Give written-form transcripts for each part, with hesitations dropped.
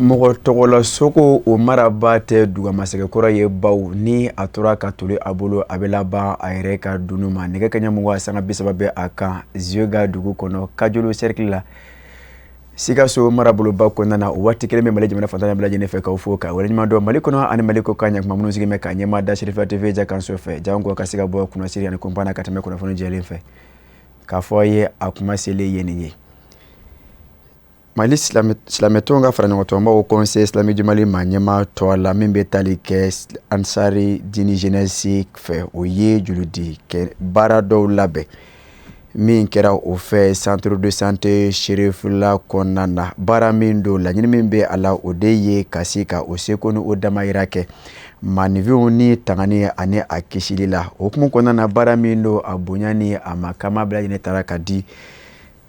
mɔgɔ tɔgɔla Soko o maraba tɛ dugamasɛgɛkɔrɔ ye baw ni a tora ka toli a bolo a bɛ laban a yɛrɛ ka dunun ma nɛgɛ kaɲɛ 20 sanga 30 bɛ a kan Ziyoga dugu kɔnɔ Kajolo cercle la Sikaso maraboloba kɔnɔna na o waati kelen bɛ Mali jamana fantanya bɛɛ lajɛlen fɛ k'aw fo ka waleɲuman dɔn Mali kɔnɔ ani Mali kɔ kan ɲɛkuma minnu sigin bɛ ka ɲɛmaa da Sirifɛ TV jɛkanso fɛ jango ka se ka bɔ kunnasiri ani kumpa na ka tɛmɛ kunnafoni jɛlen fɛ k'a fɔ a ye a kuma selen ye nin ye Mali silamɛtɔnw ka fara ɲɔgɔn tɔnbaw Conseil islamique du Mali ma ɲɛmaa tɔ la min bɛ tali kɛ Ansari Dini Jeunesse fɛ o ye juludi kɛ baara dɔw labɛn min kɛra o fɛ centre de santé Cherifula kɔnɔna na baara min don laɲini min bɛ a la o de ye ka se ka o seko ni o damayira kɛ maanifinw ni tangani ani a kisili la o hukumu kɔnɔna na baara min don a bonya ni a makama bɛɛ lajɛlen taara ka di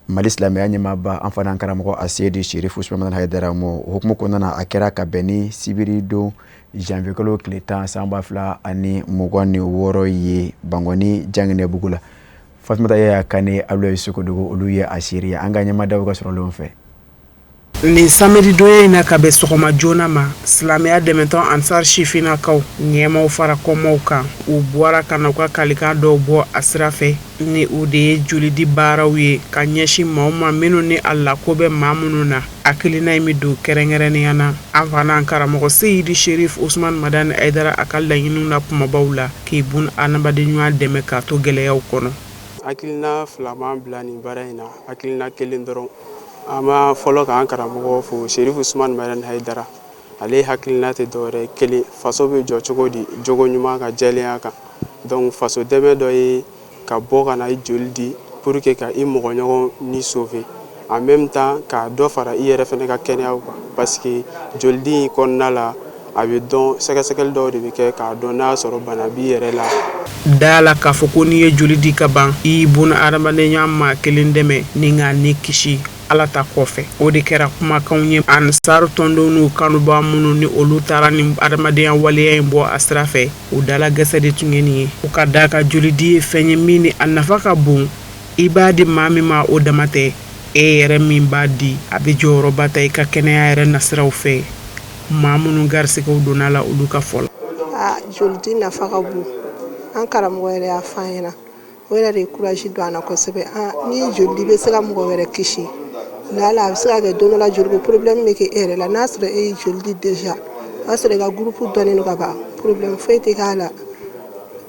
Mali silamɛya ɲɛmaaba an fana karamɔgɔ Asedi Sherifu Usman Hayidara ma o hukumu kɔnɔna na a kɛra ka bɛn ni sibiri don janvier kalo tile 10 san 2026 ye Bangoni Janginɛbugu la Fatumata Yaya Kane Aloyes Sokodogo olu ye a seereya an ka ɲɛmaadaw ka sɔrɔ len fɛ Ni samedi doye in na ka bɛ sɔgɔma joona ma silamɛya dɛmɛtɔn Ansar Sifinakaw ɲɛmaw fara kɔmaw kan u bɔra ka na u ka kalikan dɔw bɔ a sira fɛ ni u de ye jolidi baaraw ye ka ɲɛsin maaw ma minnu ni Allah ko bɛ maa minnu na hakilina in bɛ don kɛrɛnkɛrɛnnenya na an fana karamɔgɔ Seyidi Sherif Usman Madani Hayidara a ka laɲiniw na kumabaw la k'i bun adamaden ɲuman dɛmɛ k'a to gɛlɛyaw kɔnɔ hakilina fila b'an bila nin baara in na hakilina kelen dɔrɔn an b'a fɔlɔ k'an karamɔgɔ fo Sherif Usman Madani Hayidara ale hakilina tɛ dɔwɛrɛ kelen faso bɛ jɔ cogo di jogo ɲuman ka jɛlenya kan donc faso dɛmɛ dɔ ye ka bɔ ka na i joli di pour que ka i mɔgɔɲɔgɔn ni sauver en même temps ka dɔ fara i yɛrɛ fɛnɛ ka kɛnɛyaw kan parce que joli di in kɔnɔna la a bɛ dɔn sɛgɛsɛgɛli dɔw de bɛ kɛ k'a dɔn n'a sɔrɔ bana b'i yɛrɛ la da la k'a fɔ ko n'i ye joli di ka ban i buna adamadenya maa kelen dɛmɛ ni nka ni kisi Ala ta kɔfɛ o de kɛra kumakanw ye Ansar tɔndenw n'u kanuba minnu ni olu taara ni adamadenya waleya in bɔ a sira fɛ u dala gɛsɛ de tun ye nin ye u ka da ka joli di ye fɛn ye min ni a nafa ka bon i b'a di maa min ma o dama tɛ e yɛrɛ min b'a di a bɛ jɔyɔrɔba ta i ka kɛnɛya yɛrɛ nasiraw fɛ maa minnu garisigɛw donna la olu ka fɔ la joli di nafa ka bon an karamɔgɔ yɛrɛ y'a fɔ an ɲɛna o yɛrɛ de ye courage don an na kosɛbɛ ni joli di bɛ se ka mɔgɔ wɛrɛ kisi Lala a bɛ se ka kɛ don dɔ la joli ko problème bɛ kɛ e yɛrɛ la n'a sɔrɔ e ye joli di déjà o y'a sɔrɔ i ka groupe dɔnnen don ka ban problème foyi tɛ k'a la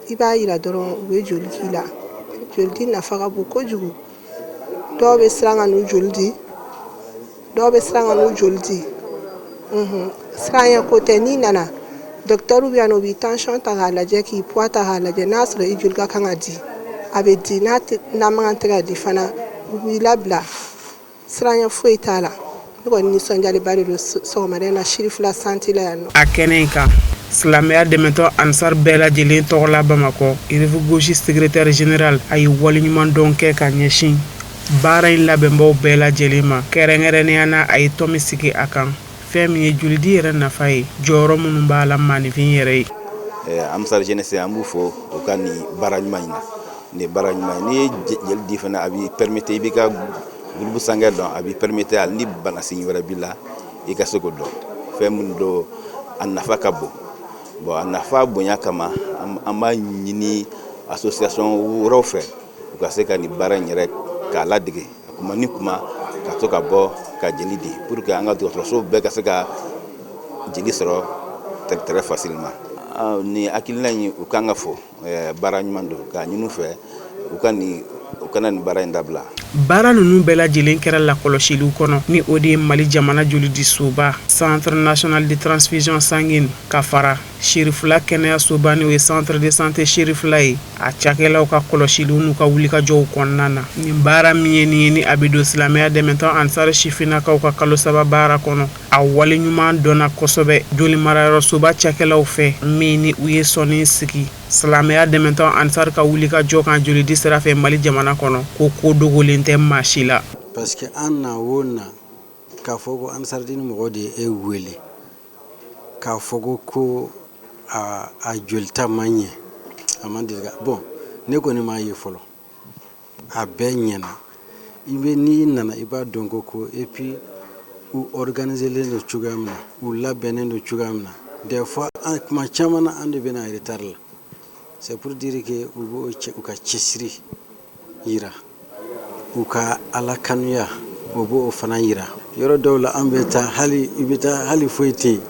i b'a yira dɔrɔn u bɛ joli k'i la joli di nafa ka bon kojugu dɔw bɛ siran ka n'u joli di siranya ko tɛ n'i nana docteur bɛ yan nɔ u b'i tension ta k'a lajɛ k'i poids ta k'a lajɛ n'a sɔrɔ i joli ka kan ka di a bɛ di n'a man kan tɛ ka di fana u b'i labila siranya foyi t'a la ne kɔni nisɔndiyaliba de don sɔgɔmada in na Cherifula santé la yan nɔ a kɛnɛ in kan silamɛya dɛmɛtɔ Ansar bɛɛ lajɛlen tɔgɔ la Bamakɔ rive gauche secrétaire général a ye waleɲuman dɔn kɛ ka ɲɛsin baara in labɛnbaw bɛɛ lajɛlen ma kɛrɛnkɛrɛnnenya na a ye tɔn min sigi a kan fɛn min ye joli di yɛrɛ nafa ye jɔyɔrɔ minnu b'a la maanifin yɛrɛ ye Ansar jeunesse an b'u fɔ u ka nin baara ɲuman in na ni baara ɲuman ni ye jeli di fana a b'i permettre i b'i ka groupe sanguin dɔn a b'i permettre hali ni bana sin wɛrɛ b'i la i ka se k'o dɔn fɛn min don a nafa ka bon a nafa bonya kama an b'a ɲini association wɛrɛw fɛ u ka se ka nin baara in yɛrɛ k'a ladege kuma ni kuma ka to ka bɔ ka jeli di pour que an ka dɔgɔtɔrɔso bɛɛ ka se ka jeli sɔrɔ très facilement ni hakilina in u kan ka fɔ baara ɲuman don k'a ɲini u fɛ u kana nin baara in dabila baara ninnu bɛɛ lajɛlen kɛra lakɔlɔsiliw kɔnɔ ni o de ye Mali jamana joli di soba Centre national de transfusion sanguine ka fara Cherifula kɛnɛyasoba n'o ye Centre de santé Cherifula ye a cakɛlaw ka kɔlɔsiliw n'u ka wulikajɔw kɔnɔna na nin baara min ye nin ye ni a bɛ don silamɛya dɛmɛtɔn Ansar Sifinakaw ka kalo 3 baara kɔnɔ a waleɲuman dɔnna kosɛbɛ joli marayɔrɔsoba cakɛlaw fɛ min ni u ye sɔnni sigi silamɛya dɛmɛtɔn Ansar ka wulikajɔ kan joli di sira fɛ Mali jamana kɔnɔ ko dogolen tɛ maa si la parce que an na o na k'a fɔ ko Ansar Dine mɔgɔ de ye e wele k'a fɔ ko a jolita man ɲɛ a man deli ka bon ne kɔni m'a ye fɔlɔ a bɛɛ ɲɛna i bɛ n'i nana i b'a dɔn ko et puis u organiser len cogoya min na u labɛnnen don cogoya min na des fois kuma caman na an de bɛna retard la c'est pour dire que u ka cɛsiri yira u ka ala kanuya o b'o fana yira yɔrɔ dɔw la an bɛ taa hali i bɛ taa hali foyi tɛ yen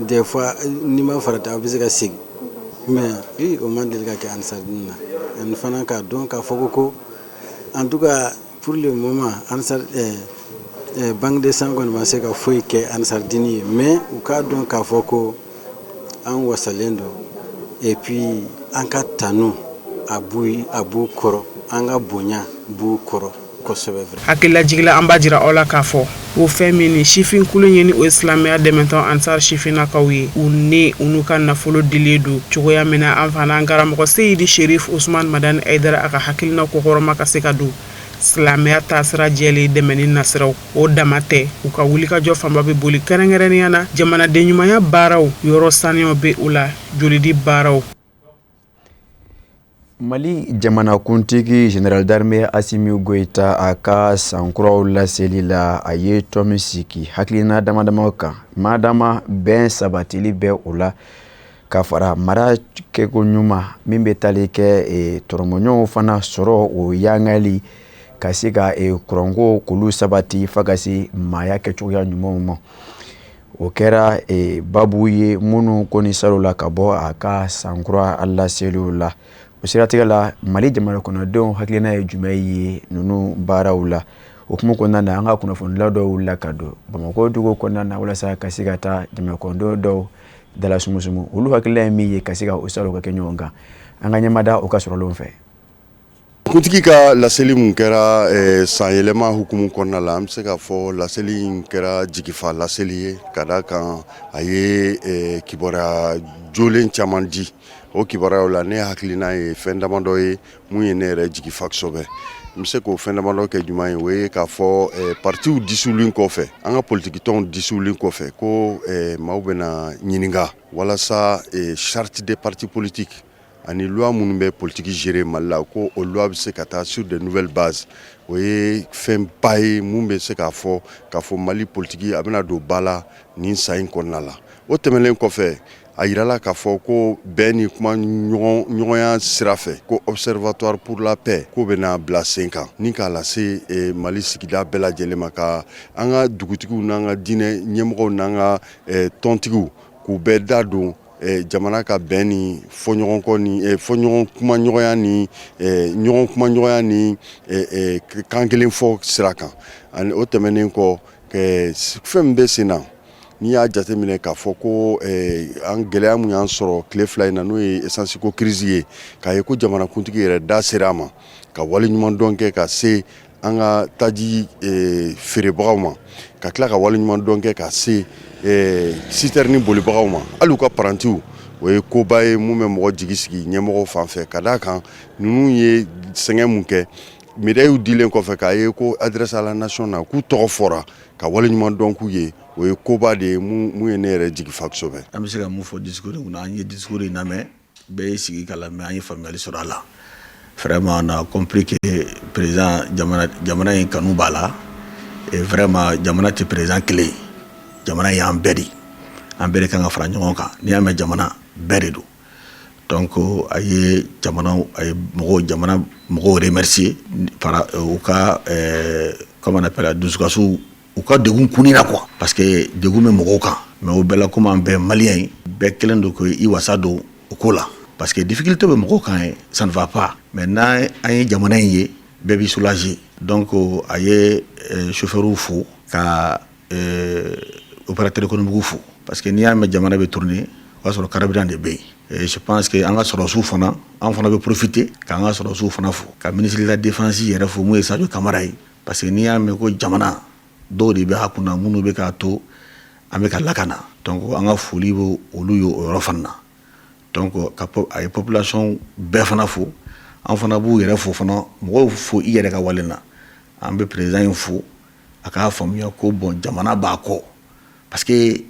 des fois ni ma farata a bɛ se ka segin mais o man deli ka kɛ Ansardine na ani fana k'a dɔn k'a fɔ ko en tout cas pour le moment Banque de sang kɔni ma se ka foyi kɛ Ansardine ye mais u k'a dɔn k'a fɔ ko an wasalen don et puis an ka tanu a b'u kɔrɔ an ka bonya b'u kɔrɔ kosɛbɛ. Hakilila jigila an b'a jira aw la k'a fɔ o fɛn min ni sifin kulu ye ni o ye silamɛya dɛmɛtɔn Ansar sifinnakaw ye u ni u n'u ka nafolo dilen don cogoya min na an fana an karamɔgɔ Seyidi Sherif Usman Madani Aidara a ka hakilina kokɔrɔma ka se ka don silamɛya taasira jɛlen dɛmɛni nasiraw o dama tɛ u ka wulikajɔ fanba bɛ boli kɛrɛnkɛrɛnnenya na jamanaden ɲumanya baaraw yɔrɔ saniyaw bɛ u la jolidi baaraw. Mali jamanakuntigi General d'Armée Assimi Goïta a ka sankuraw laseli la a ye tɔmi sigi hakilina damadamaw kan madama bɛn sabatili bɛ o la ka fara mara kɛko ɲuman min bɛ tali kɛ tɔrɔmɔɲɔgɔnw fana sɔrɔ o yangali ka se ka kuranko k'olu sabati f'a ka se maaya kɛcogoya ɲumanw ma o kɛra babu ye minnu kɔni salon la ka bɔ a ka sankura laseliw la o siratigɛ la Mali jamana kɔnɔdenw hakilina ye jumɛn ye ninnu baaraw la o kuma kɔnɔna na an ka kunnafonidilaw dɔw wulila ka don Bamakɔ dugu kɔnɔna na walasa ka se ka taa jamana kɔnɔdenw dɔw dala sumusumu olu hakilina ye min ye ka se ka o salon ka kɛ ɲɔgɔn kan an ka ɲɛmada o ka sɔrɔlenw fɛ. Kuntigi ka laseli mun kɛra sanyɛlɛma hukumu kɔnɔna la an bɛ se k'a fɔ laseli in kɛra jigifa laseli ye ka da kan a ye kibaruya jolen caman di o kibaruyaw la ne hakilina ye fɛn damadɔ ye mun ye ne yɛrɛ jigifa kosɛbɛ n bɛ se k'o fɛn damadɔ kɛ jumɛn ye o ye k'a fɔ partiw disulen kɔfɛ an ka politikitɔnw disulen kɔfɛ ko maaw bɛna ɲininka walasa charte des partis politiques ani loi minnu bɛ politique gérer Mali la ko o loi bɛ se ka taa sur de nouvelles bases o ye fɛn ba ye mun bɛ se k'a fɔ Mali politique a bɛna don ba la nin san in kɔnɔna la o tɛmɛnen kɔfɛ a yirala k'a fɔ ko bɛn ni kuma ɲɔgɔnya sira fɛ ko observatoire pour la paix ko bɛna bila sen kan ni k'a lase Mali sigida bɛɛ lajɛlen ma ka an ka dugutigiw n'an ka diinɛ ɲɛmɔgɔw n'an ka tɔntigiw k'u bɛɛ da don jamana ka bɛn ni fɔɲɔgɔnkɔ ni fɔɲɔgɔn kuma ɲɔgɔnya ni ɲɔgɔn kuma ɲɔgɔnya ni kan kelen fɔ sira kan ani o tɛmɛnen kɔ fɛn min bɛ sen na n'i y'a jateminɛ k'a fɔ ko an gɛlɛya mun y'an sɔrɔ tile fila in na n'o ye essence ko crise ye k'a ye ko jamanakuntigi yɛrɛ da sera a ma ka wale ɲuman dɔn kɛ ka se an ka taji feerebagaw ma ka tila ka wale ɲuman dɔn kɛ ka se citerne bolibagaw ma hali u ka parantiw o ye koba ye mun bɛ mɔgɔ jigi sigi ɲɛmɔgɔw fan fɛ ka d'a kan ninnu ye sɛgɛn mun kɛ médailles dilen kɔfɛ k'a ye ko adresse à la nation na k'u tɔgɔ fɔra ka wale ɲuman dɔn k'u ye o ye koba de ye mun ye ne yɛrɛ jigifa kosɛbɛ. An bɛ se ka mun fɔ discours in kɔnɔ an ye discours in lamɛn bɛɛ ye sigi ka lamɛn an ye faamuyali sɔrɔ a la vraiment on a compris que président jamana in kanu b'a la et vraiment jamana tɛ président kelen ye jamana in y'an bɛɛ de an bɛɛ de kan ka fara ɲɔgɔn kan n'i y'a mɛn jamana bɛɛ de don donc a ye jamana mɔgɔw remercier para u ka comment on appelle dusukasiw u ka degun kunni na quoi parce que degun bɛ mɔgɔw kan mais o bɛɛ la komi an bɛɛ maliyɛn ye bɛɛ kelen don ko i wasa don o ko la parce que difficulté bɛ mɔgɔw kan ça ne va pas mais n'an ye jamana in ye bɛɛ b'i soulager donc a ye chauffeurs fo ka opérateur économique fo parce que n'i y'a mɛn jamana bɛ tourner o b'a sɔrɔ carburant de bɛ yen et je pense que an ka sɔrɔsiw fana an fana bɛ profiter k'an ka sɔrɔsiw fana fo ka ministre de la défense yɛrɛ fo mun ye Sadio Kamara ye parce que n'i y'a mɛn ko jamana dɔw de bɛ hakuna minnu bɛ k'a to an bɛ ka lakana donc an ka foli bɛ olu ye o yɔrɔ fana na donc a ye population bɛɛ fana fo an fana b'u yɛrɛ fo fana mɔgɔw fo i yɛrɛ ka wale na an bɛ président in fo a k'a faamuya ko bon jamana b'a kɔ parce que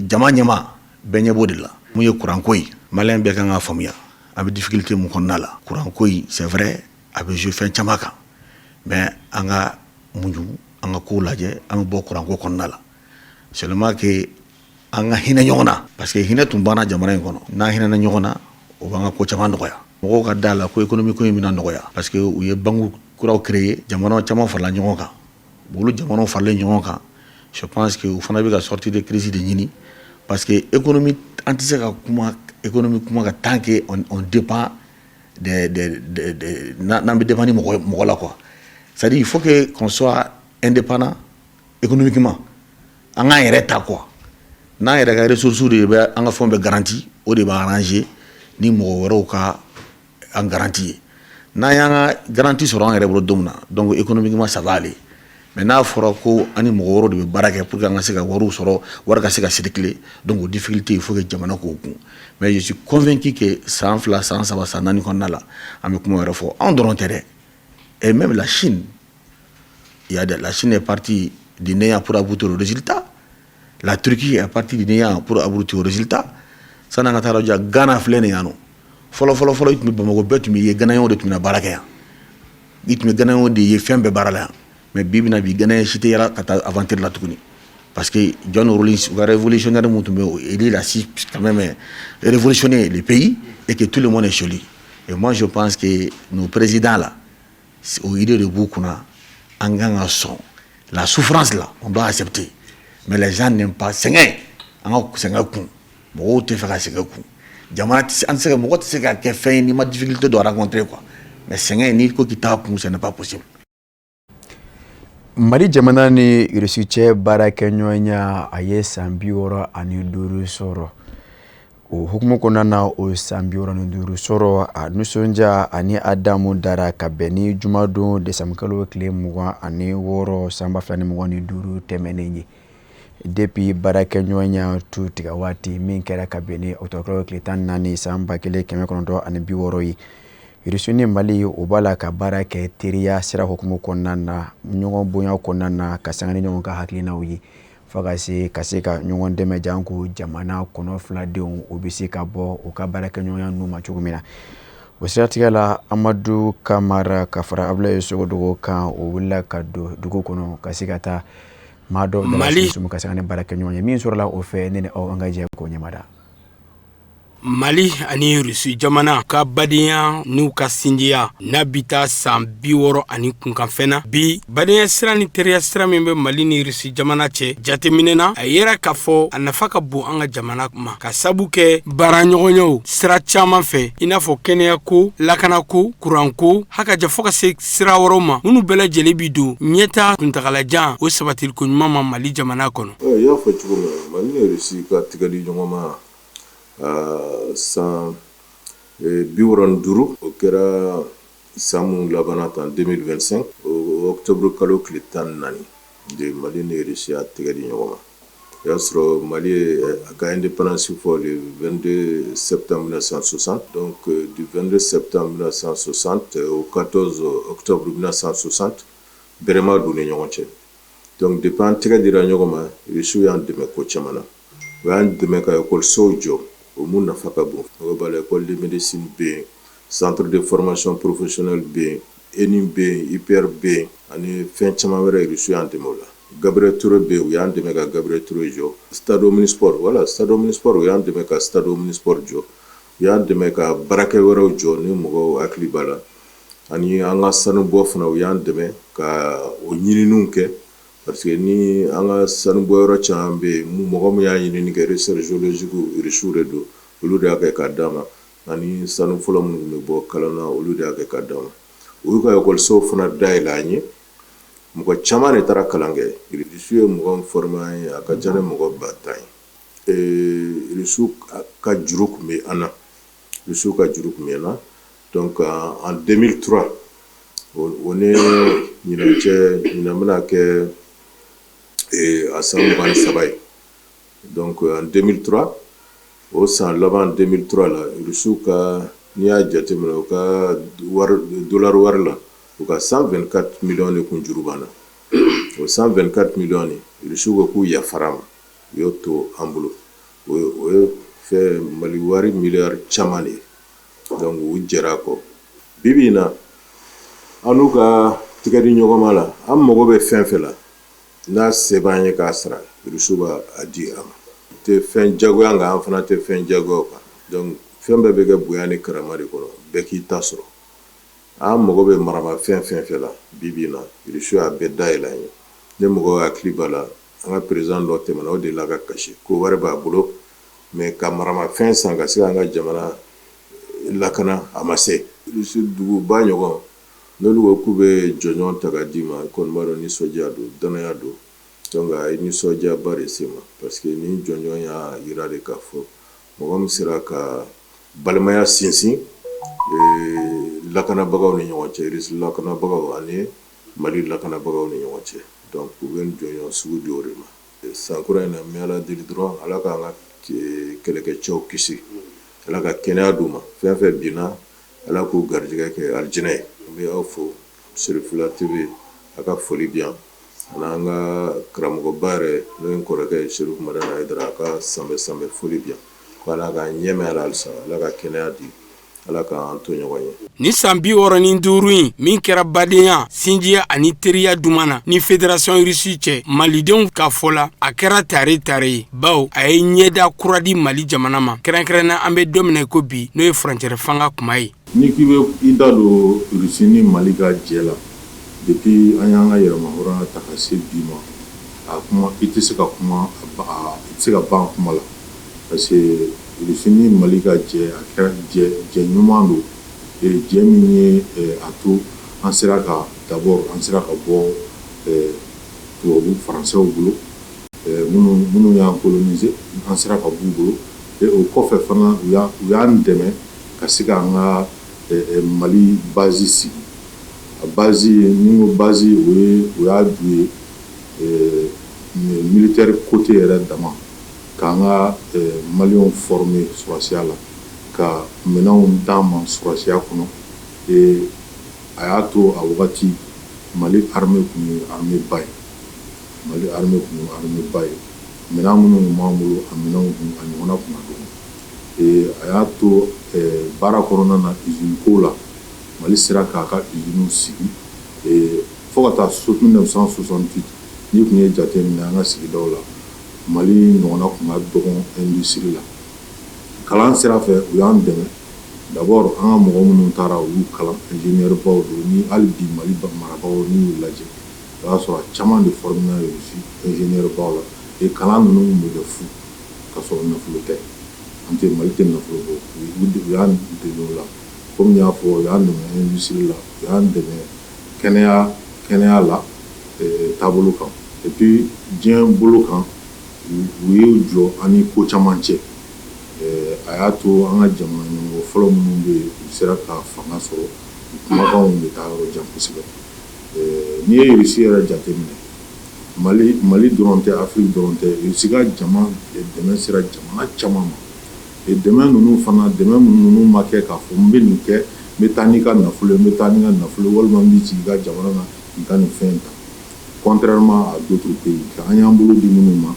jama ɲɛma bɛɛ ɲɛ b'o de la mun ye kuranko ye maliyɛn bɛɛ kan ka faamuya an bɛ difficulté mun kɔnɔna la kuranko ye c'est vrai a bɛ jouer fɛn caman kan mais an ka muɲu an ka kow lajɛ an bɛ bɔ kuranko kɔnɔna la seulement que an ka hinɛ ɲɔgɔn na parce que hinɛ tun banna jamana in kɔnɔ n'an hinɛna ɲɔgɔn na o b'an ka ko caman nɔgɔya mɔgɔw ka da la ko économie ko in bɛna nɔgɔya parce que u ye banque kuraw créer jamana caman farala ɲɔgɔn kan olu jamanaw faralen ɲɔgɔn kan je pense que u fana bɛ ka sortir de crise de ɲini parce que économie an tɛ se ka kuma économie kuma ka tant que on dépend n'an bɛ dépend ni mɔgɔ la quoi c'est-à-dire il faut que qu'on soit indépendant économiquement an k'an yɛrɛ ta quoi n'an yɛrɛ ka ressources de bɛ an ka fɛnw bɛ garanti o de b'a arranger ni mɔgɔ wɛrɛw ka an garanti ye n'an y'an ka garanti sɔrɔ an yɛrɛ bolo don min na donc économiquement ça va aller mais n'a fɔra ko ani mɔgɔ wɛrɛw de bɛ baara kɛ pour que an ka se ka wariw sɔrɔ wari ka se ka circuler donc o difficulté il faut que jamana k'o kun mais je suis convaincu que san 2 san 3 san 4 kɔnɔna la an bɛ kuma wɛrɛ fɔ anw dɔrɔn tɛ dɛ et même la Chine la Chine est partie du néant pour aboutir au résultat la Turquie est partie du néant pour aboutir au résultat san'an ka taa lajɛ Ghana filɛ nin yan nɔ fɔlɔ i tun bɛ Bamako bɛɛ tun bɛ ye Ghanayɛnw de tun bɛna baara kɛ yan i tun bɛ Ghanayɛnw de ye fɛn bɛɛ baara la yan mais bi Ghanayɛn si tɛ yala ka taa aventure la tuguni parce que John Rawlings u ka révolutionnaire mun tun bɛ il a su quand même révolutionner le pays et que tout le monde est chez lui et moi je pense que nos présidents là o idée de b'u kunna an kan ka sɔn la souffrance là on doit accepter mais les gens n'aiment pas sɛgɛn an ka sɛgɛn kun mɔgɔw tɛ fɛ ka sɛgɛn kun jamana an tɛ se ka mɔgɔ tɛ se ka kɛ fɛn ye n'i ma difficulté dɔ rencontrer quoi mais sɛgɛn n'i ko k'i t'a kun ce n'est pas possible. Mali jamana ni Russie cɛ baarakɛɲɔgɔnya a ye san 65 sɔrɔ o hukumu kɔnɔna na o san 65 sɔrɔ a nisɔndiya ani a damu dara ka bɛn ni jumadon décembre kalo tile 26 san 2025 tɛmɛnen ye depuis baarakɛɲɔgɔnya tu tigɛ waati min kɛra ka bɛn ni octobre tile 14 san 1960 ye Russie ni Mali o b'a la ka baara kɛ teriya sira hukumu kɔnɔna na ɲɔgɔn bonya kɔnɔna na ka sanga ni ɲɔgɔn ka hakilinaw ye fo ka se ka ɲɔgɔn dɛmɛ janko jamana kɔnɔ filadenw o bɛ se ka bɔ o ka baarakɛɲɔgɔnya n'u ma cogo min na o siratigɛ la Amadu Kamara ka fara Abulaye Sogodogo kan o wulila ka don dugu kɔnɔ ka se ka taa maa dɔ dala ka sanga ni baarakɛɲɔgɔn ye min sɔrɔla o fɛ ne ni aw an ka jɛ k'o ɲɛmada. Mali ani Russie jamana ka badenya n'u ka sinjiya n'a bi taa san 60 ani kunkanfɛnna bi badenya sira ni teriya sira min bɛ Mali ni Russie jamana cɛ jateminɛna a yera k'a fɔ a nafa ka bon an ka jamana ma ka sabu kɛ baaraɲɔgɔnyaw sira caman fɛ i n'a fɔ kɛnɛyako lakanako kuranko hakaja fɔ ka se sira wɛrɛw ma minnu bɛɛ lajɛlen bi don ɲɛta kuntagalajan o sabatiliko ɲuman ma Mali jamana kɔnɔ. I y'a fɔ cogo min na Mali ni Russie ka tigɛli ɲɔgɔn ma san 65 o kɛra san mun labana tan 2025 o octobre kalo tile 14 de Mali ni Russie a tigɛli ɲɔgɔn ma o y'a sɔrɔ Mali a ka indépendance fɔ le 22 septembre 1960 donc du 22 septembre 1960 au 14 octobre 1960 bɛrɛma don ni ɲɔgɔn cɛ donc depuis an tigɛ dira ɲɔgɔn ma Russie y'an dɛmɛ ko caman na o y'an dɛmɛ ka écolesow jɔ o mun nafa ka bon o b'a la école de médecine bɛ yen centre de formation professionnelle bɛ yen ENIM bɛ yen IPR bɛ yen ani fɛn caman wɛrɛ Russie y'an dɛmɛ o la Gabriel Touré bɛ yen u y'an dɛmɛ ka Gabriel Touré jɔ stade omnisport voilà stade omnisport u y'an dɛmɛ ka stade omnisport jɔ u y'an dɛmɛ ka baarakɛ wɛrɛw jɔ ni mɔgɔw hakili b'a la ani an ka sanubɔ fana u y'an dɛmɛ ka o ɲininiw kɛ parce que ni an ka sanubɔyɔrɔ caman bɛ yen mɔgɔ min y'a ɲinini kɛ recherche géologique Russie de don olu de y'a kɛ k'a d'a ma ani sanu fɔlɔ minnu bɛ bɔ kalan na olu de y'a kɛ k'a d'a ma u y'u ka écolesow fana dayɛlɛ an ye mɔgɔ caman de taara kalan kɛ Russie ye mɔgɔ min formé an ye a ka ca ni mɔgɔ 10,000 ye Russie ka juru tun bɛ an na Russie ka juru tun bɛ an na donc en 2003 o ni ɲinan cɛ ɲinan bɛna kɛ a san 23 ye donc en 2003 o san laban 2003 la Russie ka n'i y'a jateminɛ u ka dollar wari la u ka 124 millions de kun juru b'an na o 124 millions ni Russie ko k'u yafara ma u y'o to an bolo o ye fɛn Mali wari miliyari caman de ye donc u jɛra kɔ bibi in na an n'u ka tigɛdi ɲɔgɔn ma la an mago bɛ fɛn fɛn la n'a seba ye k'a sara Russie b'a di a ma tɛ fɛn jagoya nka an fana tɛ fɛn jagoya kan donc fɛn bɛɛ bɛ kɛ bonya ni karama de kɔnɔ bɛɛ k'i ta sɔrɔ an mago bɛ marama fɛn la bibi na Russie a bɛɛ dayɛlɛ an ye ne mɔgɔw hakili b'a la an ka président dɔ tɛmɛna o de la ka kasi ko wari b'a bolo mais ka marama fɛn san ka se an ka jamana lakana a ma se Russie duguba ɲɔgɔn n'olu ko k'u bɛ jɔnjɔn ta ka d'i ma kɔni b'a dɔn nisɔndiya don danaya don donc a ye nisɔndiyaba de se ma parce que ni jɔnjɔn y'a yira de k'a fɔ mɔgɔ min sera ka balimaya sinsin lakanabagaw ni ɲɔgɔn cɛ Russie lakanabagaw ani Mali lakanabagaw ni ɲɔgɔn cɛ donc u bɛ jɔnjɔn sugu di o de ma sankura in na n bɛ Ala deli dɔrɔn Ala k'an ka kɛlɛkɛcɛw kisi Ala ka kɛnɛya d'u ma fɛn fɛn binna Ala k'u garijɛgɛ kɛ alijinɛ ye n bɛ aw fo Sirifula TV a ka foli bi yan an'an ka karamɔgɔba yɛrɛ n'o ye n kɔrɔkɛ Serifu Madani Hayidara a ka sanbɛ foli bi yan ko Ala ka ɲɛmɛ Ala halisa Ala ka kɛnɛya di Ala k'an to ɲɔgɔn ye ni san 65 in min kɛra badenya sinjiya ani teriya dumana ni Fédération Russie cɛ malidenw ka fɔ la a kɛra tare ye bawo a ye ɲɛda kura di Mali jamana ma kɛrɛnkɛrɛnna an bɛ don min ko bi n'o ye furancɛrɛ fanga kuma ye ni k'i bɛ i da don Russie ni Mali ka jɛ la depuis an y'an ka yɛrɛma hɔrɔnya ta ka se bi ma a kuma i tɛ se ka kuma i tɛ se ka ban kuma la parce que Russie ni Mali ka jɛ a kɛra jɛ ɲuman don jɛ min ye a to an sera ka d'abord an sera ka bɔ tubabu faransɛw bolo minnu y'an coloniser an sera ka b'u bolo o kɔfɛ fana u y'an dɛmɛ ka se k'an ka Mali base sigi a base ni ko base o y'a du ye militaire côté yɛrɛ dama k'an ka Maliens former sɔrɔsiya la ka minɛnw d'an ma sɔrɔsiya kɔnɔ a y'a to a wagati Mali armée tun ye armée ba ye minɛn minnu tun b'an bolo a minɛnw a ɲɔgɔnna tun ka dɔgɔ a y'a to baara kɔnɔna na usine ko la Mali sera k'a ka usines sigi fo ka taa 1968 n'i tun ye jate minɛ an ka sigidaw la Mali ɲɔgɔnna tun ka dɔgɔn industrie la kalan sira fɛ u y'an dɛmɛ d'abord an ka mɔgɔ minnu taara u y'u kalan ingénieur baw don ni hali bi Mali marabagaw n'i y'u lajɛ o y'a sɔrɔ a caman de formé Russie ingénieur baw la kalan ninnu tun bɛ kɛ fu ka sɔrɔ nafolo tɛ an tɛ Mali tɛ nafolo bɔ u y'an dɛmɛ o la komi n y'a fɔ u y'an dɛmɛ industrie la u y'an dɛmɛ kɛnɛya la taabolo kan et puis diɲɛ bolo kan u y'u jɔ ani ko caman cɛ a y'a to an ka jamana ɲɛmɔgɔ fɔlɔ minnu bɛ yen u sera ka fanga sɔrɔ kumakanw bɛ taa yɔrɔ jan kosɛbɛ n'i ye Russie yɛrɛ jateminɛ Mali dɔrɔn tɛ Afiriki dɔrɔn tɛ Russie ka dɛmɛ sera jamana caman ma dɛmɛ ninnu ma kɛ k'a fɔ n bɛ nin kɛ n bɛ taa n'i ka nafolo ye n bɛ taa n'i ka nafolo walima n bɛ sigi i ka jamana na i ka nin fɛn ta contrairement à d'autres pays an y'an bolo di minnu ma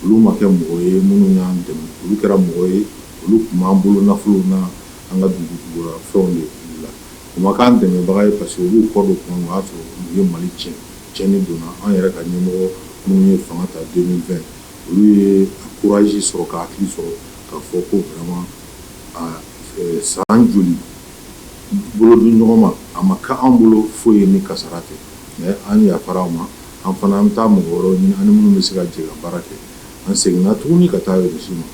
olu ma kɛ mɔgɔ ye minnu y'an dɛmɛ olu kɛra mɔgɔ ye olu tun b'an bolo nafolo na an ka dugukolo fɛnw de la o ma k'an dɛmɛbaga ye parce que olu kɔ dɔ kɔnɔ o y'a sɔrɔ u ye Mali tiɲɛni donna an yɛrɛ ka ɲɛmɔgɔ minnu ye fanga ta 2020 olu ye courage sɔrɔ ka hakili sɔrɔ k'a fɔ ko vraiment san joli bolo di ɲɔgɔn ma a ma k'an bolo foyi ni kasara tɛ mais an yafara ma an fana an bɛ taa mɔgɔ wɛrɛw ɲini an ni minnu bɛ se ka jɛ ka baara kɛ an seginna tuguni ka taa Russie ma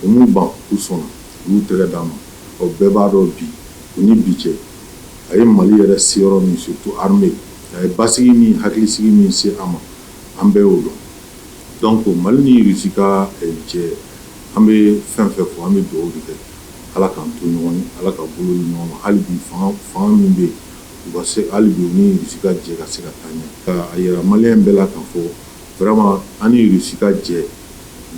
u m'u ban u sɔnna u y'u tɛgɛ d'an ma o bɛɛ b'a dɔn bi u ni bi cɛ a ye Mali yɛrɛ se yɔrɔ min surtout armée a ye basigi min hakilisigi min se an ma an bɛɛ y'o dɔn donc Mali ni Russie ka jɛ an bɛ fɛn fɛn fɔ an bɛ dugawu de kɛ Ala k'an to ɲɔgɔn ye Ala ka bolo di ɲɔgɔn ma hali bi fanga min bɛ yen u ka se hali bi u ni Russie ka jɛ ka se ka taa ɲɛ ka a yira Maliyɛn bɛɛ la k'a fɔ vraiment an ni Russie ka jɛ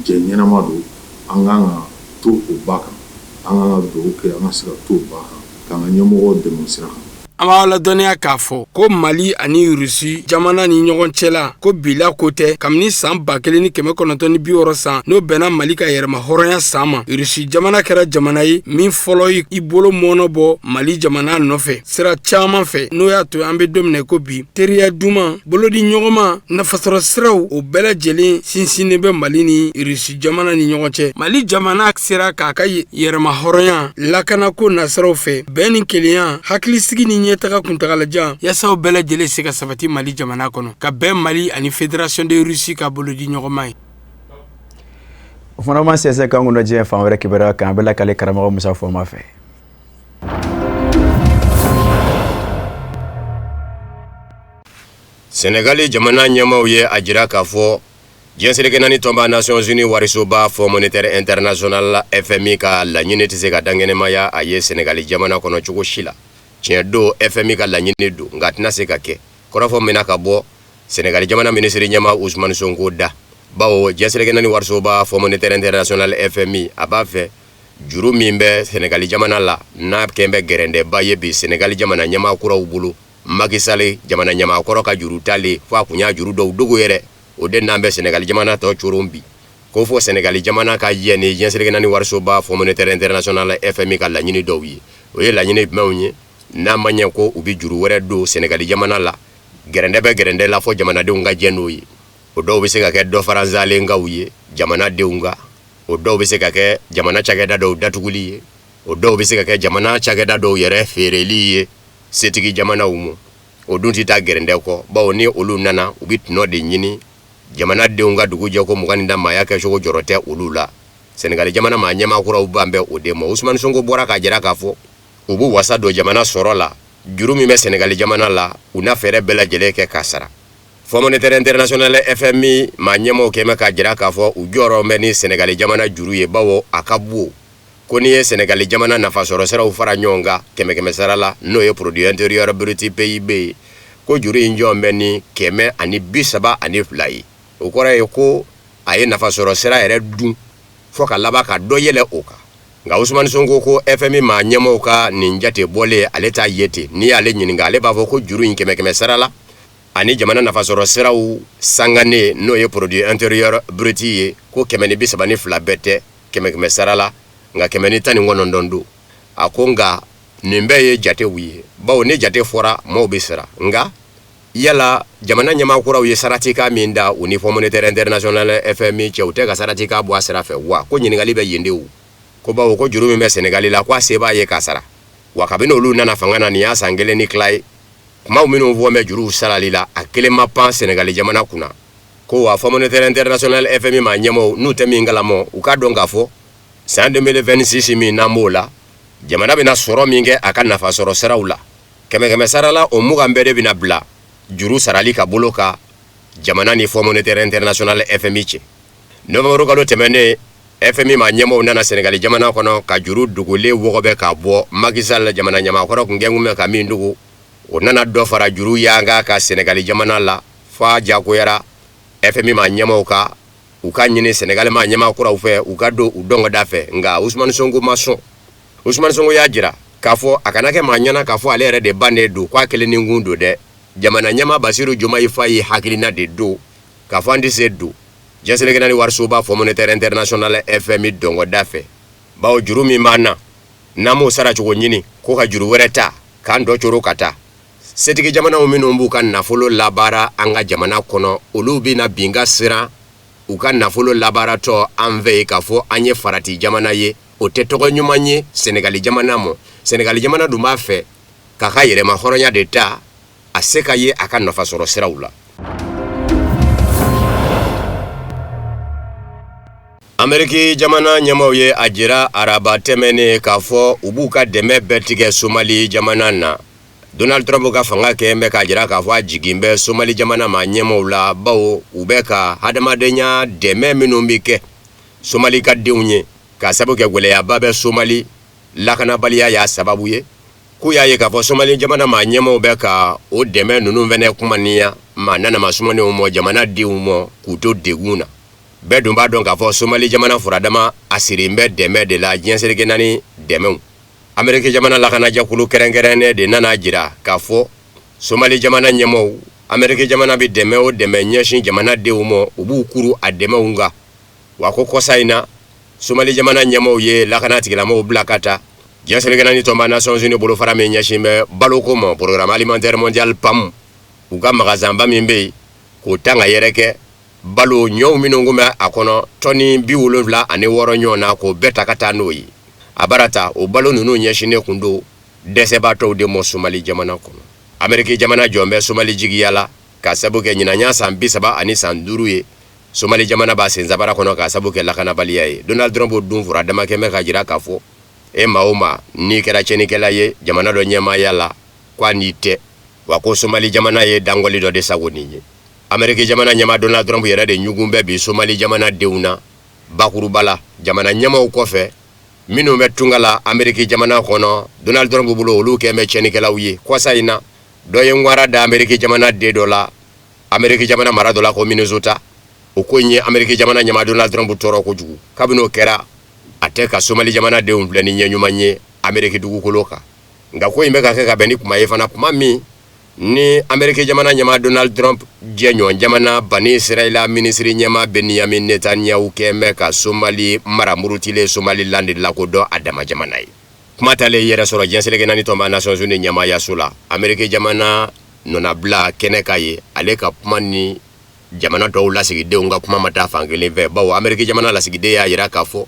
ɲɛnama don an kan ka to o ba kan an kan ka dugawu kɛ an ka se ka to o ba kan k'an ka ɲɛmɔgɔw dɛmɛ o sira kan. an b'a ladɔnniya k'a fɔ ko Mali ani Rusi jamana ni ɲɔgɔn cɛla ko bila ko tɛ kabini san 1960 san n'o bɛnna Mali ka yɛrɛma hɔrɔnya san ma. Rusi jamana kɛra jamana ye min fɔlɔ i bolo mɔnɔ bɔ Mali jamana nɔfɛ sira caman fɛ, n'o y'a to an bɛ don min na ko bi teriya duman, bolodi ɲɔgɔnma, nafasɔrɔ siraw o bɛɛ lajɛlen sinsinnen bɛ Mali ni Rusi jamana ni ɲɔgɔn cɛ. Mali jamana sera k'a ka yɛrɛma hɔrɔnya lakanako nasiraw fɛ bɛn ni kelenya hakilisigi ni ɲɛtaga kuntagalajan yasaw bɛɛ lajɛlen se ka sabati Mali jamana kɔnɔ ka bɛn Mali ani Fédération de Russie ka bolodi ɲɔgɔnma ye. O fana ma sɛsɛ kan kɔnɔ diɲɛ fan wɛrɛ kibaruya kan, an bɛ lakale karamɔgɔ Musa Fɔma fɛ. Sénégali jamana ɲɛmaaw ye a jira k'a fɔ diɲɛ seleke naani tɔnba Nations Unies warisoba Fonds monétaire international la FMI ka laɲini tɛ se ka dankɛnɛmaya a ye Sénégali jamana kɔnɔ cogo si la. Tiɲɛ don FMI ka laɲini don nka a tɛna se ka kɛ. Kɔrɔfɔ min na ka bɔ Sénégali jamana minisiri ɲɛma Ousmane Sonko da. Bawo diɲɛ seleke naani warisoba Fonds monétaire international FMI a b'a fɛ juru min bɛ Sénégali jamana la n'a kɛn bɛ gɛrɛndɛba ye bi Sénégali jamana ɲɛmaa kuraw bolo. Macky Sall jamana ɲɛmaa kɔrɔ ka juru tali fo a kun y'a juru dɔw dogo yɛrɛ. O de n'an bɛ Sénégali jamana tɔ coron bi. Ko fɔ Sénégali jamana ka yɛ ni diɲɛ seleke naani warisoba Fonds monétaire international FMI ka laɲini dɔw ye. O ye laɲini jumɛnw ye? N'a ma ɲɛ ko u bi juru wɛrɛ don Sénégali jamana la. Gɛrɛndɛ bɛ gɛrɛndɛ la fɔ jamanadenw ka jɛ n'o ye. O dɔw bɛ se ka kɛ dɔ fara nzalenkaw ye jamanadenw ka. O dɔw bɛ se ka kɛ jamana cakɛda dɔw datuguli ye. O dɔw bɛ se ka kɛ jamana cakɛda dɔw yɛrɛ feereli ye setigi jamanaw ma. O dun tɛ taa gɛrɛndɛ kɔ bawo ni olu nana u bi tɔnɔ de ɲini jamanadenw ka dugu jɛ ko mugan da maaya kɛcogo jɔrɔ tɛ olu la. Sénégali jamana maa ɲɛmaakuraw b'an bɛ o de ma. Ousmane Sonko bɔra k'a jira k'a fɔ u b'u wasa don jamana sɔrɔ la juru min bɛ Sénégali jamana la u na fɛɛrɛ bɛɛ lajɛlen kɛ k'a sara. Fonds monétaire international FMI maa ɲɛmaaw kɛmɛ k'a jira k'a fɔ u jɔyɔrɔ bɛ ni Sénégali jamana juru ye bawo a ka bon. Ko n'i ye Sénégali jamana nafasɔrɔ siraw fara ɲɔgɔn kan kɛmɛ sara la n'o ye produit intérieur brut PIB ye ko juru in jɔn bɛ ni 132 ye. O kɔrɔ ye ko a ye nafasɔrɔ sira yɛrɛ dun fo ka laban ka dɔ yɛlɛ o kan. Nka Ousmane Sonko ko FMI maa ɲɛmaaw ka nin jate bɔlen ale t'a ye ten. N'i y'ale ɲininka ale b'a fɔ ko juru in 100 sara la ani jamana nafasɔrɔ siraw sanganen n'o ye produit intérieur brut ye ko 132 bɛɛ tɛ 100 sara la nka 119 don. A ko nka nin bɛɛ ye jatew ye bawo ni jate fɔra maaw bɛ sara nka yala jamana ɲɛmaakuraw ye saratika min da u ni Fonds monétaire international FMI cɛ u tɛ ka saratika bɔ a sira fɛ wa ko ɲininkali bɛ yen de o. Ko bawo ko juru min bɛ Sénégali la ko a se b'a ye k'a sara wa kabini olu nana fanga na nin y'a san 1 ni tila ye kumaw minnu fɔ bɛ juruw sarali la a kelen ma pan Sénégali jamana kunna ko wa Fonds monétaire international FMI maa ɲɛmaaw n'u tɛ min kalama u k'a dɔn k'a fɔ san 2026 min n'an b'o la jamana bɛna sɔrɔ min kɛ a ka nafasɔrɔ siraw la 100 sara la o mugan bɛɛ de bɛna bila juru sarali ka bolo ka jamana ni Fonds monétaire international FMI cɛ. Novembre kalo tɛmɛnen FMI maa ɲɛmaaw nana Sénégali jamana kɔnɔ ka juru dogolen wɔgɔbɛ ka bɔ Macky Sall jamana ɲɛmaakɔrɔ kun gɛn kun bɛ ka min dogo o nana dɔ fara juru yanga ka Sénégali jamana la fa jagoyara FMI maa ɲɛmaaw ka u ka ɲini Sénégali maa ɲɛmaakuraw fɛ u ka don u dɔngɔda fɛ nka Ousmane Sonko ma sɔn. Ousmane Sonko y'a jira k'a fɔ a kana kɛ maa ɲɛna k'a fɔ ale yɛrɛ de bannen don k'a kelen ni kun don dɛ. Jamana ɲɛmaa Basiru Jomayi Fayi hakilina de don k'a fɔ an tɛ se don diɲɛ seleke naani warisoba Fonds monétaire international FMI dɔngɔda fɛ bawo juru min b'an na n'an m'o sara cogo ɲini ko ka juru wɛrɛ ta k'an dɔ coro ka taa setigi jamanaw minnu b'u ka nafolo labaara an ka jamana kɔnɔ olu bɛna bin ka siran u ka nafolo labaaratɔ an fɛ yen k'a fɔ an ye farati jamana ye o tɛ tɔgɔ ɲuman ye Sénégali jamana ma. Sénégali jamana dun b'a fɛ k'a ka yɛrɛma hɔrɔnya de ta a se ka ye a ka nafasɔrɔ siraw la. Ameriki jamana ɲɛmaaw ye a jira araba tɛmɛnen k'a fɔ u b'u ka dɛmɛ bɛɛ tigɛ Somali jamana na. Donald Trump ka fanga kɛ bɛ k'a jira k'a fɔ a jigin bɛ Somali jamana ma ɲɛmaaw la bawo u bɛ ka hadamadenya dɛmɛ minnu bɛ kɛ Somali ka denw ye k'a sababu kɛ gwɛlɛyaba bɛ Somali lakanabaliya y'a sababu ye. K'u y'a ye k'a fɔ Somali jamana ma ɲɛmaaw bɛ ka o dɛmɛ ninnu fɛnɛ kumaniya ma nanama sumanenw mɔ jamana denw mɔ k'u to degun na. Bɛɛ dun b'a dɔn k'a fɔ Somali jamana furadama a siri bɛ dɛmɛ de la diɲɛ seleke naani dɛmɛw. Amerika jamana lakana jakulu kerengerene de nana jira k'a fɔ Somali jamana ɲɛmɔgɔw Amerika jamana bi dɛmɛ o dɛmɛ ɲɛsin jamana denw ma u b'u kuru a dɛmɛw nga wa ko kɔsa in na Somali jamana ɲɛmɔgɔw ye lakana tigilamɔgɔw bila ka taa Diɲɛselikɛnɛ ni tɔnba Nations Unies bolofara min ɲɛsin bɛ baloko ma programme alimentaire mondial PAM u ka magasin ba min bɛ yen k'o tan ka yɛrɛ kɛ balo ɲɔw minnu kun bɛ a kɔnɔ tɔni 76 ɲɔgɔn na k'o bɛɛ ta ka taa n'o ye a barata o balo ninnu ɲɛsinnen kun do dɛsɛbaatɔw de mɔ Somali jamana kɔnɔ Amerika jamana jɔn bɛ Somali jigiya la ka sabu kɛ ɲinanya san 35 ye Somali jamana b'a sen zabara kɔnɔ ka sabu kɛ lakanabaliya ye Donald Trump dun fura dama kɛmɛ ka jira k'a fɔ e maa o maa n'i kɛra cɛnikɛla ye jamana dɔ ɲɛmaaya la k'a n'i tɛ wa ko Somali jamana ye dangɔli dɔ de sago nin ye Amerika jamana ɲɛma Donald Trump yɛrɛ de ɲugun bɛ bi Somali jamana denw na bakuruba la jamana ɲɛmaw kɔfɛ minnu bɛ tunga la Amerika jamana kɔnɔ Donald Trump bolo olu kɛ bɛ cɛnikɛlaw ye kɔsa in na dɔ ye ŋwara da Amerika jamana de dɔ la Amerika jamana mara dɔ la ko Minnesota o ko in ye Amerika jamana ɲɛma Donald Trump tɔɔrɔ kojugu kabini o kɛra a tɛ ka Somali jamana denw filɛ ni ɲɛɲuman ye Amerika dugukolo kan nka ko in bɛ ka kɛ ka bɛn ni kuma ye fana kuma min ni Amerika jamana ɲɛma Donald Trump jɛɲɔgɔn jamana Bani Israɛla minisiri ɲɛma Benjamin Netanyahu kɛmɛ ka Somali mara murutilen Somaliland lakodɔn a dama jamana ye kuma talen yɛrɛ sɔrɔ Diɲɛselikɛnɛ ni tɔnba Nations Unies ɲɛmaayaso la Amerika jamana nɔnabila kɛnɛ ka ye ale ka kuma ni jamana dɔw lasigidenw ka kuma ma taa fan kelen fɛ bawo Amerika jamana lasigiden y'a yira k'a fɔ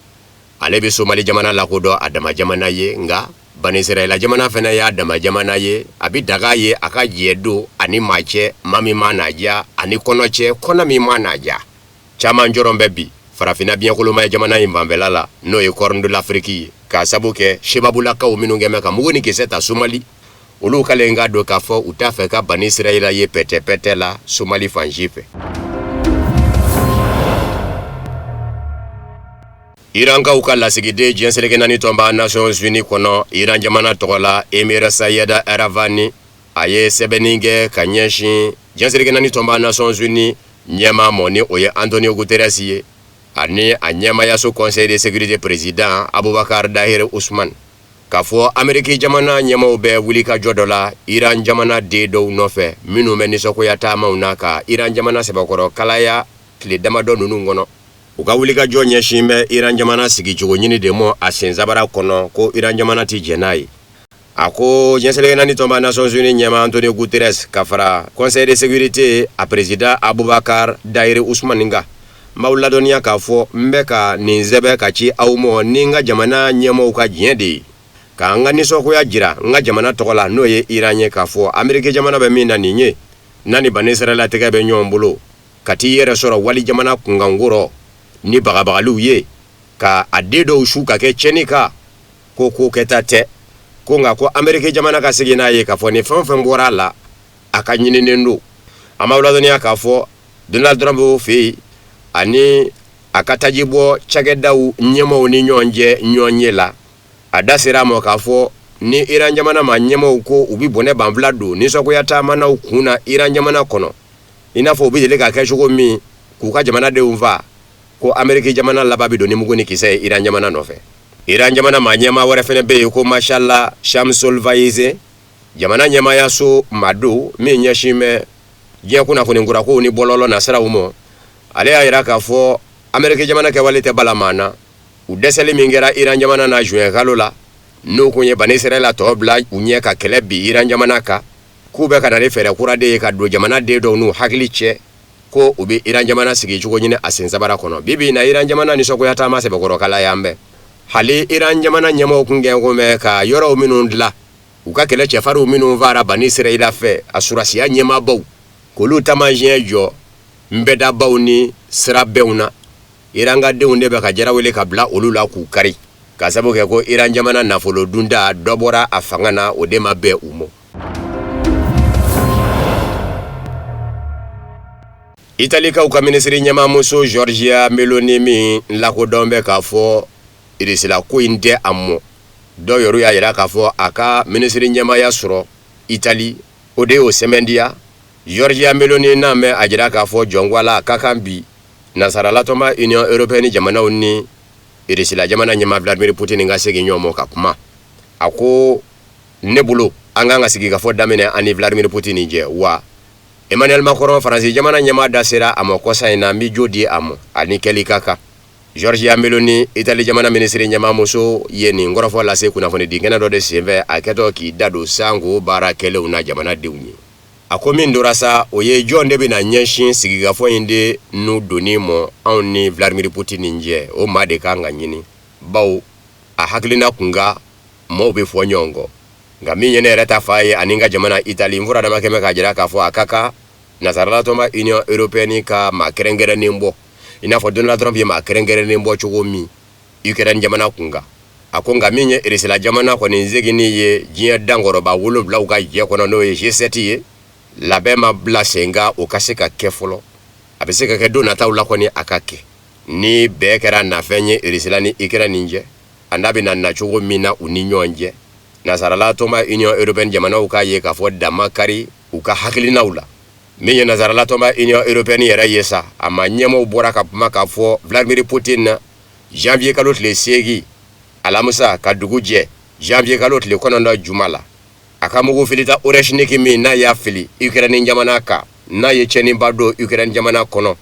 ale bɛ Somali jamana lakodɔn a dama jamana ye nka Bani Israɛla jamana fana y'a dama jamana ye a bɛ daga ye a ka jɛ don ani maa cɛ maa min ma n'a diya ani kɔnɔ cɛ kɔnɔ min ma n'a diya caman jɔrɔn bɛ bi farafinna biɲɛkolomaya jamana in fanfɛla la n'o ye Corne de l'Afrique ye k'a sabu kɛ sebabulakaw minnu kɛmɛ ka mugu ni kisɛ ta Somali olu kalen ka don k'a fɔ u t'a fɛ ka Bani Israɛla ye pɛtɛ-pɛtɛ la Somali fansi fɛ Iran ka lasigiden Diɲɛselikɛnɛ ni tɔnba Nations Unies kɔnɔ Iran jamana tɔgɔ la Emir Sayed Eravani a ye sɛbɛnni kɛ ka ɲɛsin Diɲɛselikɛnɛ ni tɔnba Nations Unies ɲɛma mɔ ni o ye Antonio Guterres ye ani a ɲɛmaayaso Conseil de sécurité président Abubakar Dahir Usman k'a fɔ Amerika jamana ɲɛmaw bɛ wuli ka jɔ dɔ la Iran jamana den dɔw nɔfɛ minnu bɛ nisɔngoya taamaw na ka Iran jamana sɛbɛkɔrɔ kalaya tile damadɔ ninnu kɔnɔ u ka wuli ka jɔ ɲɛsin bɛ Iran jamana sigicogo ɲini de mɔ a senzabara kɔnɔ ko Iran jamana ti jɛn n'a ye a ko Diɲɛselikɛnɛ ni tɔnba Nations Unies ɲɛma Antonio Guterres ka fara Conseil de sécurité a président Abubakar Dahir Usman nga n b'aw ladɔnniya k'a fɔ n bɛ ka nin sɛbɛn ka ci aw mɔ ni n ka jamana ɲɛmɔgɔw ka diɲɛ de ye k'an ka nisɔngoya jira n ka jamana tɔgɔ la n'o ye Iran ye k'a fɔ Amerika jamana bɛ min na nin ye n'a ni Bani Israɛla tɛgɛ bɛ ɲɔgɔn bolo ka t'i yɛrɛ sɔrɔ wali jamana kunkankɔrɔ ni bagabagaliw ye ka a den dɔw su ka kɛ cɛnni kan ko kɛta tɛ ko nka ko Amerika jamana ka segin n'a ye k'a fɔ ni fɛn o fɛn bɔra a la a ka ɲininen don an b'aw ladɔnniya k'a fɔ Donald Trump fɛ yen ani a ka taji bɔ cakɛdaw ɲɛmaw ni ɲɔgɔn ye la a da sera a ma k'a fɔ ni Iran jamana ma ɲɛmaw ko u bɛ bɔnɛ banfula don nisɔngoya taamanaw kun na Iran jamana kɔnɔ i n'a fɔ u bɛ deli ka kɛ cogo min k'u ka jamanadenw fa ko Amerika jamana laban bɛ don ni mugu ni kisɛ ye Iran jamana nɔfɛ Iran jamana maa ɲɛmaa wɛrɛ fana bɛ yen ko Mashallah Shamsul Faizi jamana ɲɛmaayaso maa don min ɲɛsin bɛ diɲɛ kunnafonikurako ni bɔlɔlɔ nasiraw ma ale y'a jira k'a fɔ Amerika jamana kɛwale tɛ bala maa na u dɛsɛli min kɛra Iran jamana na juin kalo la n'o kun ye Bani Israɛla tɔ bila u ɲɛ ka kɛlɛ bi Iran jamana kan k'u bɛ ka na ni fɛɛrɛ kura de ye ka don jamana den dɔw n'u hakili cɛ ko u bɛ Iran jamana sigicogo ɲini a sensabara kɔnɔ bibi na Iran jamana nisɔngoya taama sɛbɛkɔrɔ kala yan bɛɛ hali Iran jamana ɲɛmɔgɔw kun gɛn ko mɛ ka yɔrɔw minnu dilan u ka kɛlɛ cɛfarinw minnu fara Bani Israɛla fɛ a surasiya ɲɛmaabaw k'olu taamasiyɛn jɔ nbɛdabaw ni sirabɛnw na Iran ka denw de bɛ ka jara wele ka bila olu la k'u kari ka sabu kɛ ko Iran jamana nafolo dunda dɔ bɔra a fanga na o de ma bɛn u ma Italikaw ka minisiri ɲɛmaamuso Giorgia Meloni min lakodɔn bɛ k'a fɔ irisila ko in tɛ a mɔ dɔw yɛrɛ y'a jira k'a fɔ a ka minisiri ɲɛmaaya sɔrɔ Itali o de y'o sɛmɛndiya Giorgia Meloni n'a mɛ a jira k'a fɔ jɔnwala a ka kan bi nansaralatɔma Union Européenne jamanaw ni irisila jamana ɲɛmaa Vladimir Putin ka segin ɲɔgɔn ma ka kuma a ko ne bolo an kan ka sigi ka fɔ daminɛ ani Vladimir Putin jɛ wa Emmanuel Macron Faransi jamana ɲɛmaa da sera a ma kɔsa in na n bi jo di a ma ani kɛli ka kan Giorgia Meloni Italie jamana ministre ɲɛmaamuso ye nin kɔrɔfɔ lase kunnafoni di kɛnɛ dɔ de senfɛ a kɛtɔ k'i da don sanko baara kɛlenw na jamanadenw ye a ko min dora sa o ye jɔn de bɛna ɲɛsin sigikafɔ in de n'u donni mɔ anw ni Vladimir Putin jɛ o maa de kan ka ɲini baw a hakilina kunga mɔɔw bɛ fɔ ɲɔgɔn kɔ nka min ye ne yɛrɛ ta fa ye ani n ka jamana Italie n fɔra dama kɛmɛ k'a jira k'a fɔ a ka kan nasaratɔma Union Européenne ka maa kɛrɛnkɛrɛnnen bɔ i n'a fɔ Donald Trump ye maa kɛrɛnkɛrɛnnen bɔ cogo min Ukraine jamana kunga a ko nka min ye Eresila jamana kɔni zegini ye diɲɛ dankɔrɔba 7 ka jɛ kɔnɔ n'o ye G7 ye labɛn ma bila sen nka o ka se ka kɛ fɔlɔ a bɛ se ka kɛ don nataw la kɔni a ka kɛ ni bɛɛ kɛra nafɛn ye Eresila ni Ukraine jɛ a n'a bɛna na cogo min na u ni ɲɔgɔn cɛ nasaratɔma Union Européenne jamanaw k'a ye k'a fɔ dama kari u ka hakilinaw la min ye nasaratɔma Union Européenne yɛrɛ ye sa a ma ɲɛmɔw bɔra ka kuma k'a fɔ Vladimir Putin na janvier kalo tile 8 alamisa ka dugu jɛ janvier kalo tile 9 juma la a ka mugu filita Oreshnik min n'a y'a fili Ukraine jamana kan n'a ye cɛnniba don Ukraine jamana kɔnɔ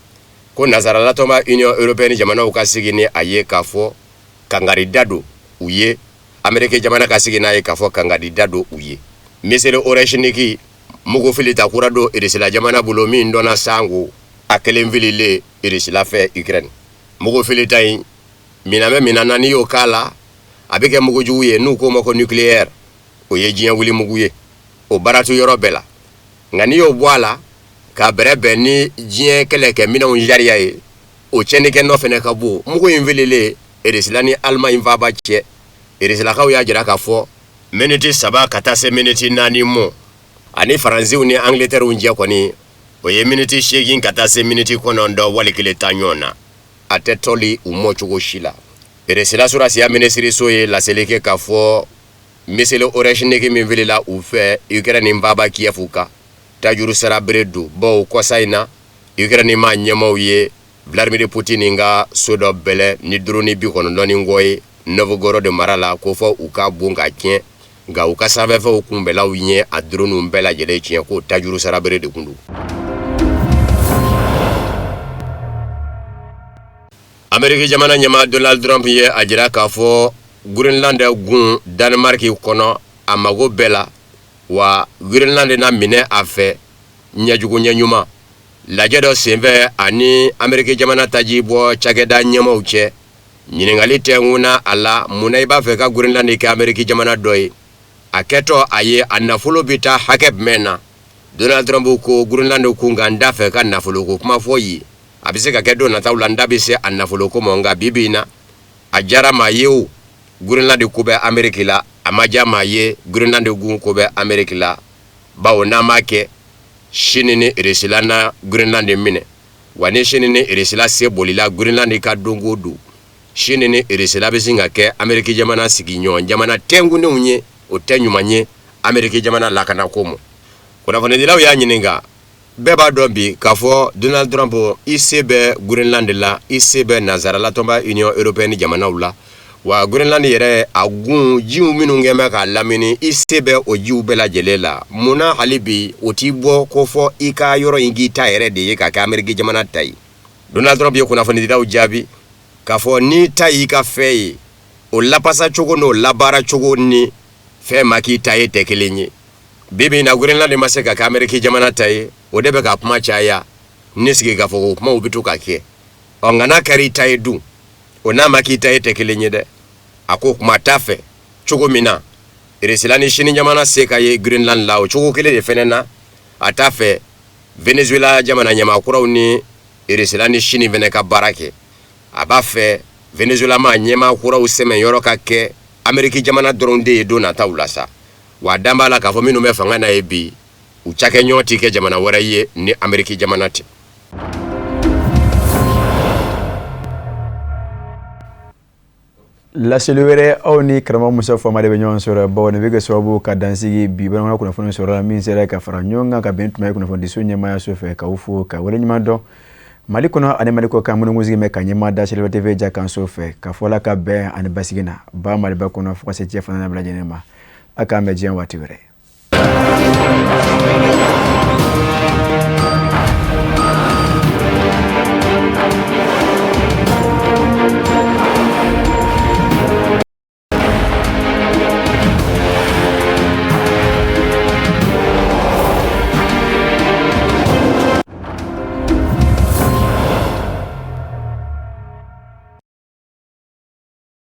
ko nasaratɔma Union Européenne jamanaw ka sigi ni a ye k'a fɔ kangari da don u ye Amérique jamana ka sigi n'a ye k'a fɔ kangari da don u ye misiri Oreshnik mugu filita kura don Eresila jamana bolo min dɔnna sango a kelen filile Eresila fɛ Ukraine mugu filita in minamɛ minana ni y'o k'a la a bɛ kɛ mugu jugu ye n'u ko ma ko nucléaire o ye diɲɛ wuli mugu ye o baratu yɔrɔ bɛɛ la nka n'i y'o bɔ a la ka bɛrɛ bɛn ni diɲɛ kɛlɛkɛ minɛnw jariya ye o cɛnnikɛ nɔ fɛnɛ ka bon mugu in filile Eresila ni Allemagne faaba cɛ Eresilakaw y'a jira k'a fɔ miniti 3 ka taa se miniti 4 mɔ ani Faransiw ni Angleterre jɛ kɔni o ye miniti 8 ka taa se miniti 9 wali kelen ta ɲɔgɔn na a tɛ tɔli u mɔ cogo si la Eresila surasiya minisiriso ye laseli kɛ k'a fɔ misiri Oreshnik min filila u fɛ Ukraine faaba Kiev kan tajuru sara bere don bawo kɔsa in na Ukraine ma ɲɛmaaw ye Vladimir Putin ka so dɔ bɛlɛ ni drone 90 ye Novgorod mara la ko fɔ u ka bon ka tiɲɛ nka u ka sanfɛfɛnw kunbɛlaw ye a drone bɛɛ lajɛlen tiɲɛ ko tajuru sara bere de kun don Amérique jamana ɲɛmaa Donald Trump ye a jira k'a fɔ Greenland gun Danemark kɔnɔ a mago bɛɛ la wa Greenland na minɛ a fɛ ɲɛjugu ɲɛɲuman lajɛ dɔ senfɛ ani Amérique jamana taji bɔ cakɛda ɲɛmaaw cɛ ɲininkali tɛ ŋuna a la munna i b'a fɛ ka Greenland kɛ Amérique jamana dɔ ye a kɛtɔ a ye a nafolo bɛ taa hakɛ jumɛn na Donald Trump ko Greenland kun nka n t'a fɛ ka nafolo ko kuma fɔ ye a bɛ se ka kɛ don nataw la n da bɛ se a nafolo ko ma nka bi in na a diyara maa ye o Greenland ko bɛ Amérique la a ma diya maa ye Greenland gun ko bɛ Amérique la bawo n'a ma kɛ Chine ni Eresila na Greenland minɛ wa ni Chine ni Eresila se bolila Greenland ka dongo don Chine ni Eresila bɛ sin ka kɛ Amérique jamana sigiɲɔgɔn jamana tɛnkundenw ye o tɛ ɲuman ye Amérique jamana lakana ko mɔ kunnafonidilaw y'a ɲininka bɛɛ b'a dɔn bi k'a fɔ Donald Trump i se bɛ Greenland la i se bɛ nansaralatɔnba Union Européenne jamanaw la wa Greenland yɛrɛ a gun jiw minnu kɛn bɛ k'a lamini i se bɛ o jiw bɛɛ lajɛlen la munna hali bi o t'i bɔ ko fɔ i ka yɔrɔ in k'i ta yɛrɛ de ye ka kɛ Amérique jamana ta ye Donald Trump ye kunnafonidilaw jaabi k'a fɔ n'i ta y'i ka fɛn ye o lapasa cogo n'o labaara cogo ni fɛn ma k'i ta ye tɛ kelen ye bibi na Greenland ma se ka kɛ Amérique jamana ta ye o de bɛ ka kuma caya ne sigi k'a fɔ ko kumaw bɛ to ka kɛ nka n'a kɛra i ta ye dun o n'a ma k'i ta ye tɛ kelen ye dɛ a ko kuma t'a fɛ cogo min na Eresila ni Chine jamana se ka ye Greenland la o cogo kelen de fɛnɛ na a t'a fɛ Venezuela jamana ɲɛmaakuraw ni Eresila ni Chine fɛnɛ ka baara kɛ a b'a fɛ Venezuela ma ɲɛmaakuraw sɛmɛ yɔrɔ ka kɛ Amérique jamana dɔrɔn de ye don nataw la sa wa dan b'a la k'a fɔ minnu bɛ fanga na ye bi u cakɛɲɔgɔn tɛ kɛ jamana wɛrɛ ye ni Amérique jamana tɛ laseli wɛrɛ aw ni karamɔgɔ Musa Fama de bɛ ɲɔgɔn sɔrɔ bawo nin bɛ kɛ sababu ka dansigi bi bamanankan kunnafoni sɔrɔ la min sera ka fara ɲɔgɔn kan ka bɛn tuma ye kunnafoni diso ɲɛmaaya so fɛ k'aw fo ka waleɲuman dɔn Mali kɔnɔ ani Mali kɔ kan minnu sigi bɛ ka ɲɛmaa da Sahel TV ja kan so fɛ ka fɔ la ka bɛn ani basigi na ba Mali ba kɔnɔ fo ka se cɛ fana na bɛɛ lajɛlen ma a k'an bɛ diɲɛ waati wɛrɛ